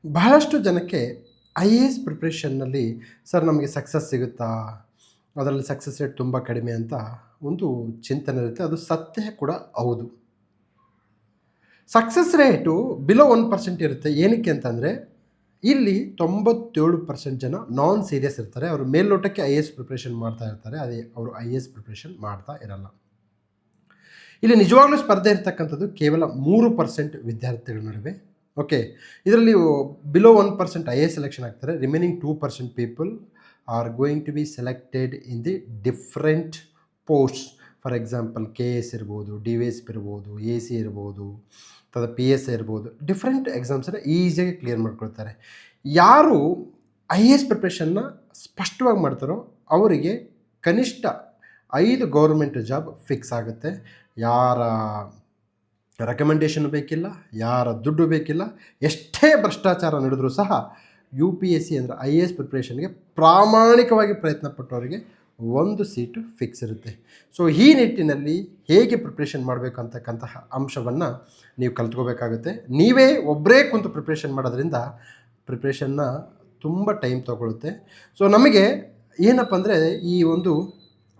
ಬಹಳಷ್ಟು ಜನಕ್ಕೆ IAS ಪ್ರಿಪ್ರೇಷನ್ನಲ್ಲಿ sir ನಮಗೆ ಸಕ್ಸಸ್ ಸಿಗುತ್ತಾ? ಅದರಲ್ಲಿ ಸಕ್ಸಸ್ ರೇಟ್ ತುಂಬ ಕಡಿಮೆ ಅಂತ ಒಂದು ಚಿಂತನೆ ಇರುತ್ತೆ. ಅದು ಸತ್ಯ ಕೂಡ ಹೌದು. ಸಕ್ಸಸ್ ರೇಟು ಬಿಲೋ 1% ಇರುತ್ತೆ. ಏನಕ್ಕೆ ಅಂತಂದರೆ ಇಲ್ಲಿ 97% ಜನ ನಾನ್ ಸೀರಿಯಸ್ ಇರ್ತಾರೆ. ಅವರು ಮೇಲ್ನೋಟಕ್ಕೆ IAS ಪ್ರಿಪ್ರೇಷನ್ ಮಾಡ್ತಾ ಇರ್ತಾರೆ. ಅದೇ ಅವರು IAS ಪ್ರಿಪ್ರೇಷನ್ ಮಾಡ್ತಾ ಇರಲ್ಲ. ಇಲ್ಲಿ ನಿಜವಾಗ್ಲೂ ಸ್ಪರ್ಧೆ ಇರ್ತಕ್ಕಂಥದ್ದು ಕೇವಲ 3% ವಿದ್ಯಾರ್ಥಿಗಳ ನಡುವೆ. ಓಕೆ, ಇದರಲ್ಲಿ ಬಿಲೋ 1% IAS ಸೆಲೆಕ್ಷನ್ ಆಗ್ತಾರೆ. Remaining 2% people are going to be selected in the different posts. For example KS ಇರ್ಬೋದು, DVSP ಇರ್ಬೋದು, AC ಇರ್ಬೋದು, ಅಥವಾ PS ಇರ್ಬೋದು. ಡಿಫ್ರೆಂಟ್ ಎಕ್ಸಾಮ್ಸನ್ನು ಈಸಿಯಾಗಿ ಕ್ಲಿಯರ್ ಮಾಡ್ಕೊಳ್ತಾರೆ. ಯಾರು IAS ಪ್ರಿಪ್ರೇಷನ್ನ ಸ್ಪಷ್ಟವಾಗಿ ಮಾಡ್ತಾರೋ ಅವರಿಗೆ ಕನಿಷ್ಠ 5 ಗೌರ್ಮೆಂಟ್ ಜಾಬ್ ಫಿಕ್ಸ್ ಆಗುತ್ತೆ. ಯಾರ ರೆಕಮೆಂಡೇಷನ್ ಬೇಕಿಲ್ಲ, ಯಾರ ದುಡ್ಡು ಬೇಕಿಲ್ಲ. ಎಷ್ಟೇ ಭ್ರಷ್ಟಾಚಾರ ನಡೆದರೂ ಸಹ UPSC ಅಂದರೆ IAS ಪ್ರಿಪ್ರೇಷನ್ಗೆ ಪ್ರಾಮಾಣಿಕವಾಗಿ ಪ್ರಯತ್ನ ಪಟ್ಟವರಿಗೆ 1 ಸೀಟು ಫಿಕ್ಸ್ ಇರುತ್ತೆ. ಸೊ ಈ ನಿಟ್ಟಿನಲ್ಲಿ ಹೇಗೆ ಪ್ರಿಪ್ರೇಷನ್ ಮಾಡಬೇಕು ಅಂತಕ್ಕಂತಹ ಅಂಶವನ್ನು ನೀವು ಕಲ್ತ್ಕೋಬೇಕಾಗುತ್ತೆ. ನೀವೇ ಒಬ್ಬರೇ ಕುಂತು ಪ್ರಿಪ್ರೇಷನ್ ಮಾಡೋದ್ರಿಂದ ಪ್ರಿಪ್ರೇಷನ್ನ ತುಂಬ ಟೈಮ್ ತೊಗೊಳುತ್ತೆ. ಸೊ ನಮಗೆ ಏನಪ್ಪ ಅಂದರೆ ಈ ಒಂದು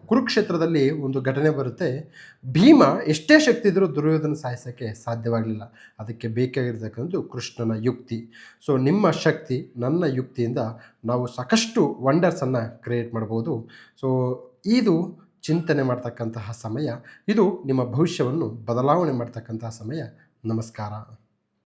ಕುರುಕ್ಷೇತ್ರದಲ್ಲಿ ಒಂದು ಘಟನೆ ಬರುತ್ತೆ. ಭೀಮ ಎಷ್ಟೇ ಶಕ್ತಿ ಇದ್ದರೂ ದುರ್ಯೋಧನ ಸಾಯಿಸೋಕ್ಕೆ ಸಾಧ್ಯವಾಗಲಿಲ್ಲ. ಅದಕ್ಕೆ ಬೇಕಾಗಿರ್ತಕ್ಕಂಥದ್ದು ಕೃಷ್ಣನ ಯುಕ್ತಿ. ಸೊ ನಿಮ್ಮ ಶಕ್ತಿ, ನನ್ನ ಯುಕ್ತಿಯಿಂದ ನಾವು ಸಾಕಷ್ಟು ವಂಡರ್ಸನ್ನು ಕ್ರಿಯೇಟ್ ಮಾಡ್ಬೋದು. ಸೊ ಇದು ಚಿಂತನೆ ಮಾಡ್ತಕ್ಕಂತಹ ಸಮಯ. ಇದು ನಿಮ್ಮ ಭವಿಷ್ಯವನ್ನು ಬದಲಾವಣೆ ಮಾಡ್ತಕ್ಕಂತಹ ಸಮಯ. ನಮಸ್ಕಾರ.